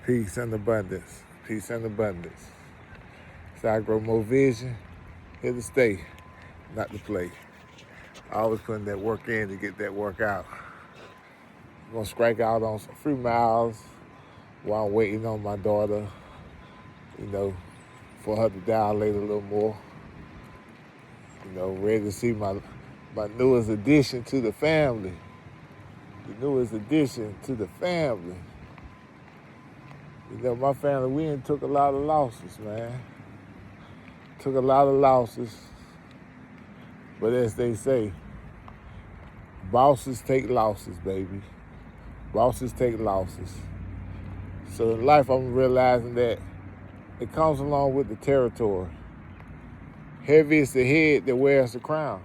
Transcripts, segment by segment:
Peace and abundance. Peace and abundance. So I grow more vision, here to stay, not to play. Always putting that work in to get that work out. I'm gonna strike out on some free miles while I'm waiting on my daughter, for her to dilate a little more. Ready to see my newest addition to the family. The newest addition to the family. My family, we done took a lot of losses, man. Took a lot of losses. But as they say, bosses take losses, baby. Bosses take losses. So in life, I'm realizing that it comes along with the territory. Heavy is the head that wears the crown.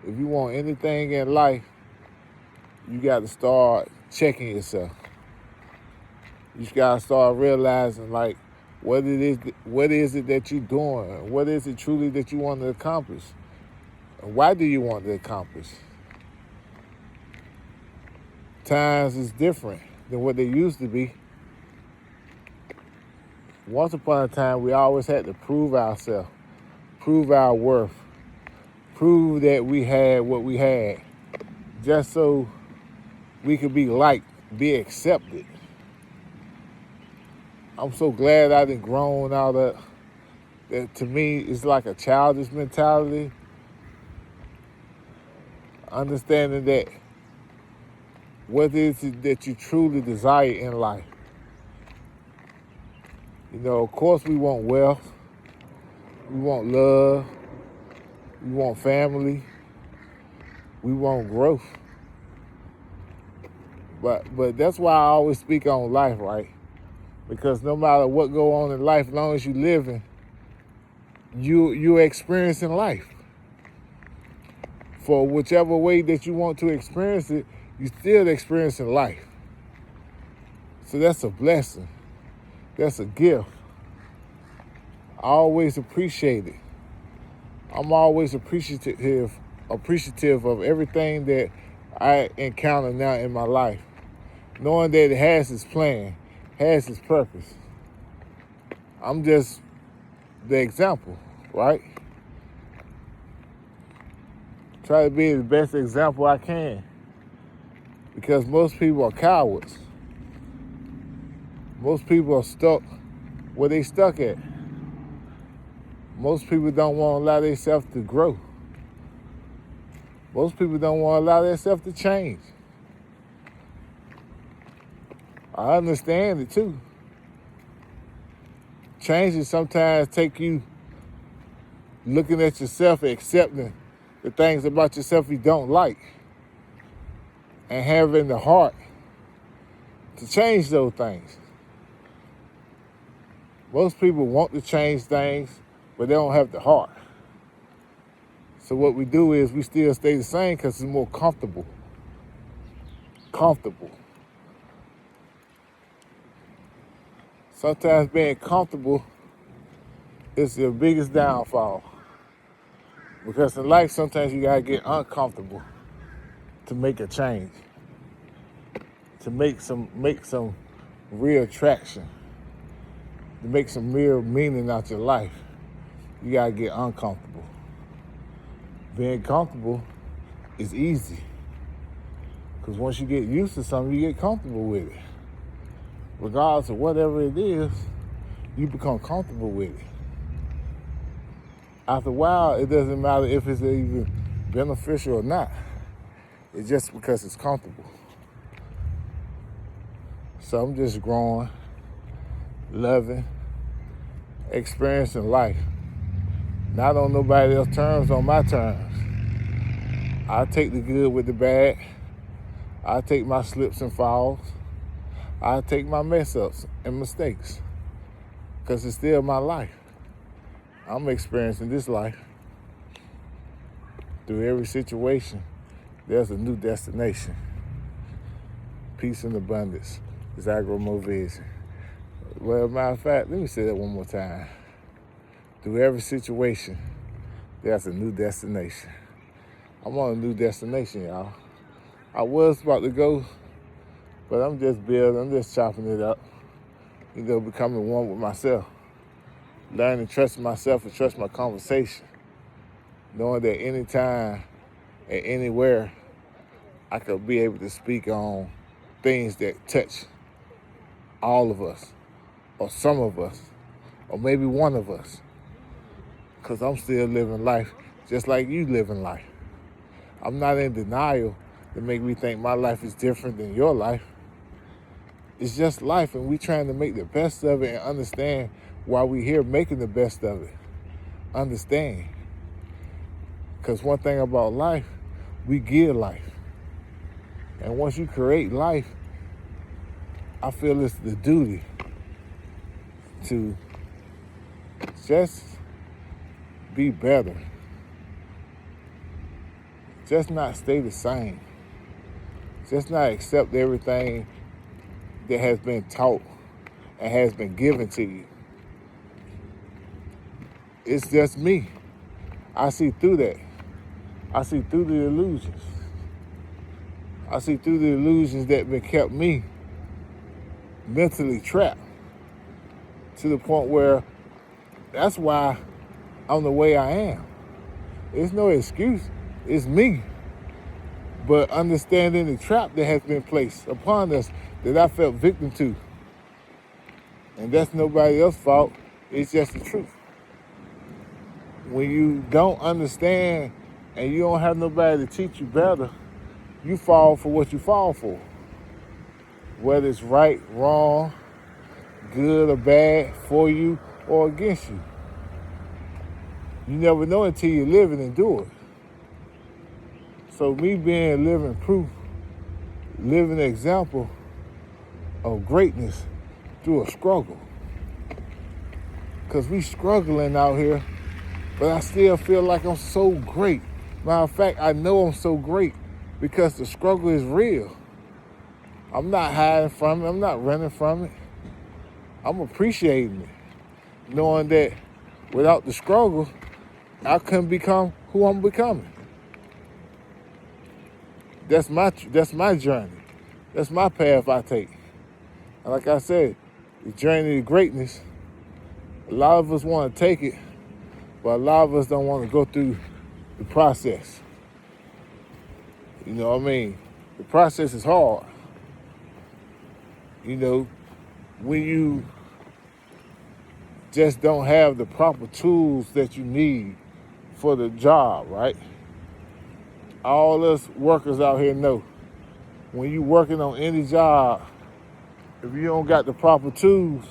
If you want anything in life, you got to start checking yourself. You got to start realizing, what is it that you're doing? What is it truly that you want to accomplish? And why do you want to accomplish? Times is different than what they used to be. Once upon a time, we always had to prove ourselves, prove our worth, prove that we had what we had, just so we could be liked, be accepted. I'm so glad I done grown out of that. To me, it's like a childish mentality. Understanding that what is it that you truly desire in life. Of course we want wealth, we want love, we want family, we want growth. But that's why I always speak on life, right? Because no matter what go on in life, as long as you living, you're experiencing life. For whichever way that you want to experience it, you're still experiencing life. So that's a blessing. That's a gift. I always appreciate it. I'm always appreciative of everything that I encounter now in my life. Knowing that it has its plan, has its purpose. I'm just the example, right? Try to be the best example I can. Because most people are cowards. Most people are stuck where they stuck at. Most people don't want to allow themselves to grow. Most people don't want to allow themselves to change. I understand it too. Changes sometimes take you looking at yourself and accepting the things about yourself you don't like and having the heart to change those things. Most people want to change things, but they don't have the heart. So what we do is we still stay the same because it's more comfortable. Comfortable. Sometimes being comfortable is the biggest downfall. Because in life, sometimes you gotta get uncomfortable to make a change. To make some real traction. To make some real meaning out your life, you gotta get uncomfortable. Being comfortable is easy. Because once you get used to something, you get comfortable with it. Regardless of whatever it is, you become comfortable with it. After a while, it doesn't matter if it's even beneficial or not. It's just because it's comfortable. So I'm just growing, loving, experiencing life. Not on nobody else's terms, on my terms. I take the good with the bad. I take my slips and falls. I take my mess ups and mistakes. Because it's still my life. I'm experiencing this life. Through every situation, there's a new destination. Peace and abundance is IGROMO VISION. Well, matter of fact, let me say that one more time. Through every situation, there's a new destination. I'm on a new destination, y'all. I was about to go But I'm just building, I'm just chopping it up, becoming one with myself. Learning to trust myself and trust my conversation. Knowing that anytime and anywhere, I could be able to speak on things that touch all of us, or some of us, or maybe one of us. Because I'm still living life just like you living life. I'm not in denial to make me think my life is different than your life. It's just life, and we trying to make the best of it and understand why we here making the best of it. Understand. Because one thing about life, we give life. And once you create life, I feel it's the duty to just be better. Just not stay the same. Just not accept everything that has been taught and has been given to you. It's just me. I see through that. I see through the illusions. I see through the illusions that have kept me mentally trapped to the point where that's why I'm the way I am. It's no excuse. It's me. But understanding the trap that has been placed upon us that I felt victim to. And that's nobody else's fault. It's just the truth. When you don't understand and you don't have nobody to teach you better, you fall for what you fall for. Whether it's right, wrong, good or bad, for you or against you. You never know until you live it and do it. So me being living proof, living example of greatness through a struggle. Because we struggling out here, but I still feel like I'm so great. Matter of fact, I know I'm so great because the struggle is real. I'm not hiding from it. I'm not running from it. I'm appreciating it. Knowing that without the struggle, I couldn't become who I'm becoming. That's my journey. That's my path I take. And like I said, the journey to greatness, a lot of us want to take it, but a lot of us don't want to go through the process. You know what I mean? The process is hard. When you just don't have the proper tools that you need for the job, right? All us workers out here know, when you working on any job, if you don't got the proper tools,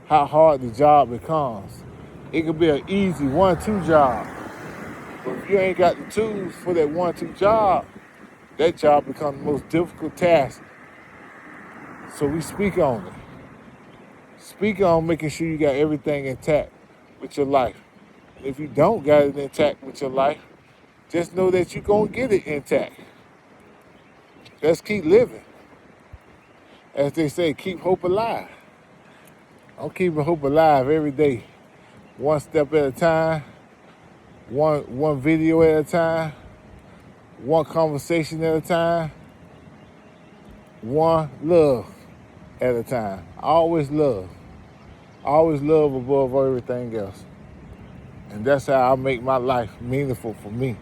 how hard the job becomes. It could be an easy 1-2 job. But if you ain't got the tools for that 1-2 job, that job becomes the most difficult task. So we speak on it. Speak on making sure you got everything intact with your life. And if you don't got it intact with your life, just know that you're going to get it intact. Let's keep living. As they say, keep hope alive. I'm keeping hope alive every day. One step at a time, one video at a time, one conversation at a time, one love at a time. Always love. Always love above everything else. And that's how I make my life meaningful for me.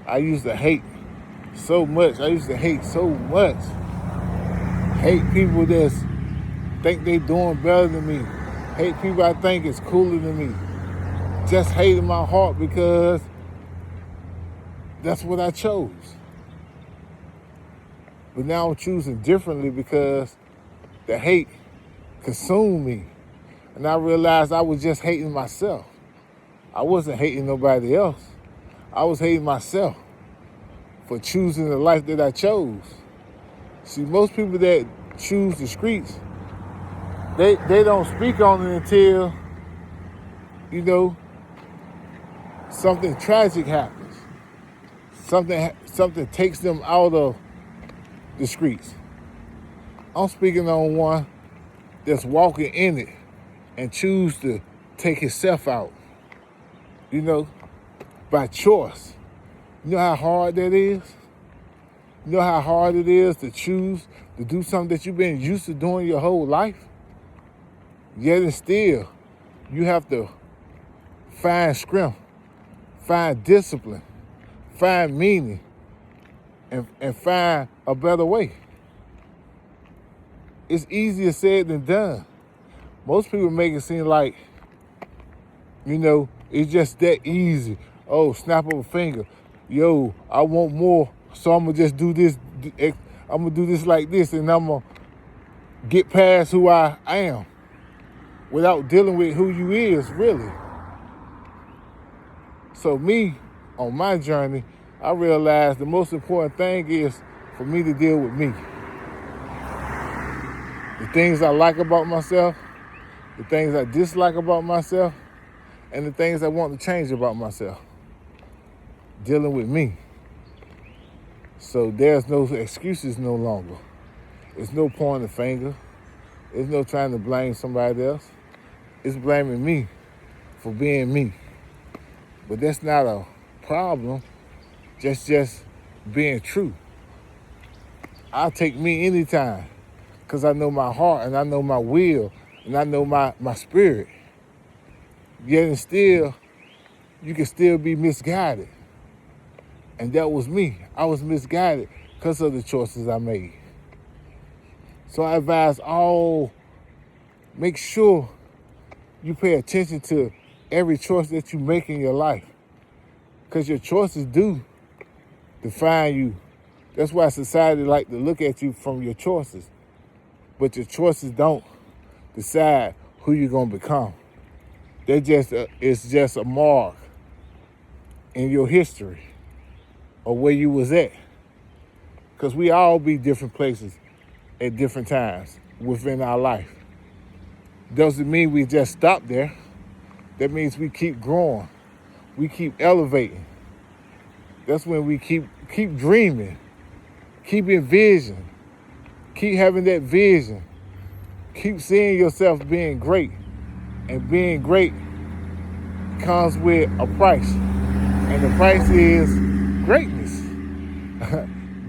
I used to hate so much. Hate people that think they doing better than me. Hate people I think is cooler than me. Just hate in my heart because that's what I chose. But now I'm choosing differently because the hate consumed me. And I realized I was just hating myself. I wasn't hating nobody else. I was hating myself for choosing the life that I chose. See, most people that choose the streets, they don't speak on it until, something tragic happens. Something takes them out of the streets. I'm speaking on one that's walking in it and choose to take himself out, by choice. You know how hard that is? You know how hard it is to choose to do something that you've been used to doing your whole life? Yet and still, you have to find strength, find discipline, find meaning, and find a better way. It's easier said than done. Most people make it seem like, it's just that easy. Oh, snap of a finger. Yo, I want more, so I'm going to just do this. I'm going to do this like this, and I'm going to get past who I am without dealing with who you is, really. So me, on my journey, I realized the most important thing is for me to deal with me. The things I like about myself, the things I dislike about myself, and the things I want to change about myself. Dealing with me. So there's no excuses no longer. It's no pointing the finger. It's no trying to blame somebody else. It's blaming me for being me. But that's not a problem, just being true. I'll take me anytime because I know my heart and I know my will and I know my spirit. Yet and still, you can still be misguided. And that was me. I was misguided because of the choices I made. So I advise all, make sure you pay attention to every choice that you make in your life. Because your choices do define you. That's why society like to look at you from your choices. But your choices don't decide who you're going to become. It's just a mark in your history or where you was at. Because we all be different places at different times within our life. Doesn't mean we just stop there. That means we keep growing. We keep elevating. That's when we keep dreaming, keep envisioning, keep having that vision, keep seeing yourself being great. And being great comes with a price. And the price is greatness.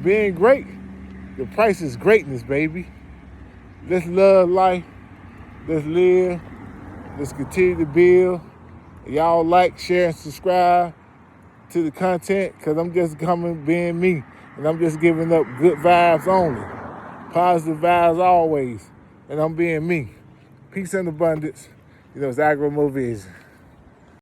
Being great, the price is greatness, baby. Let's love life. Let's live. Let's continue to build. Y'all like, share, and subscribe to the content because I'm just coming being me. And I'm just giving up good vibes only. Positive vibes always. And I'm being me. Peace and abundance. It's IGROMO VISION.